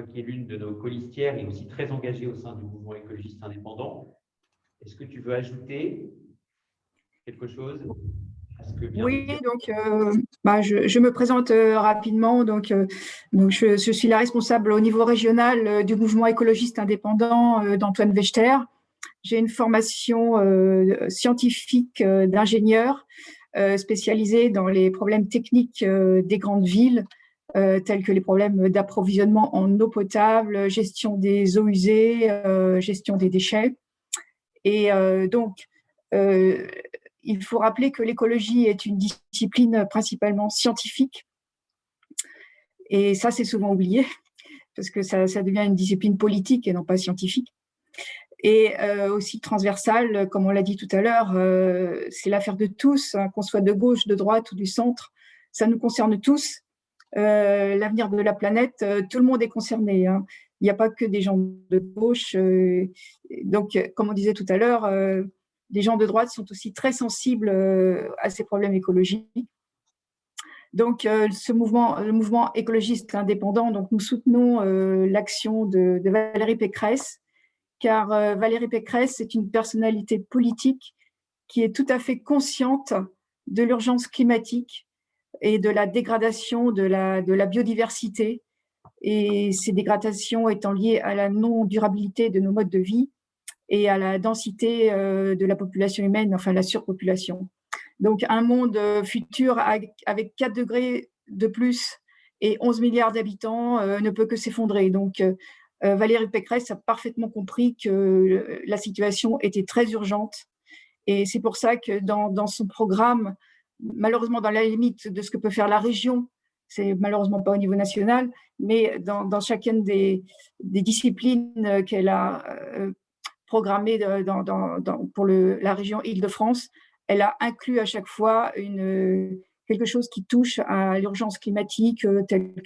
toi qui es l'une de nos colistières et aussi très engagée au sein du mouvement écologiste indépendant. Est-ce que tu veux ajouter quelque chose à ce que vient de Oui, dire? donc je me présente rapidement. Donc je suis la responsable au niveau régional du mouvement écologiste indépendant d'Antoine Vechter. J'ai une formation scientifique d'ingénieur spécialisée dans les problèmes techniques des grandes villes, tels que les problèmes d'approvisionnement en eau potable, gestion des eaux usées, gestion des déchets. Et il faut rappeler que l'écologie est une discipline principalement scientifique. Et ça, c'est souvent oublié, parce que ça devient une discipline politique et non pas scientifique. Et aussi transversale, comme on l'a dit tout à l'heure, c'est l'affaire de tous, hein, qu'on soit de gauche, de droite ou du centre. Ça nous concerne tous. L'avenir de la planète, tout le monde est concerné, hein. Il n'y a pas que des gens de gauche. Donc, comme on disait tout à l'heure, les gens de droite sont aussi très sensibles à ces problèmes écologiques. Donc, le mouvement écologiste indépendant, donc nous soutenons l'action de Valérie Pécresse, car Valérie Pécresse est une personnalité politique qui est tout à fait consciente de l'urgence climatique et de la dégradation de la biodiversité, et ces dégradations étant liées à la non-durabilité de nos modes de vie et à la densité de la population humaine, enfin la surpopulation. Donc un monde futur avec 4 degrés de plus et 11 milliards d'habitants ne peut que s'effondrer. Donc Valérie Pécresse a parfaitement compris que la situation était très urgente, et c'est pour ça que dans son programme, malheureusement dans la limite de ce que peut faire la région, c'est malheureusement pas au niveau national, mais dans chacune des disciplines qu'elle a programmées pour la région Île-de-France, elle a inclus à chaque fois quelque chose qui touche à l'urgence climatique, telle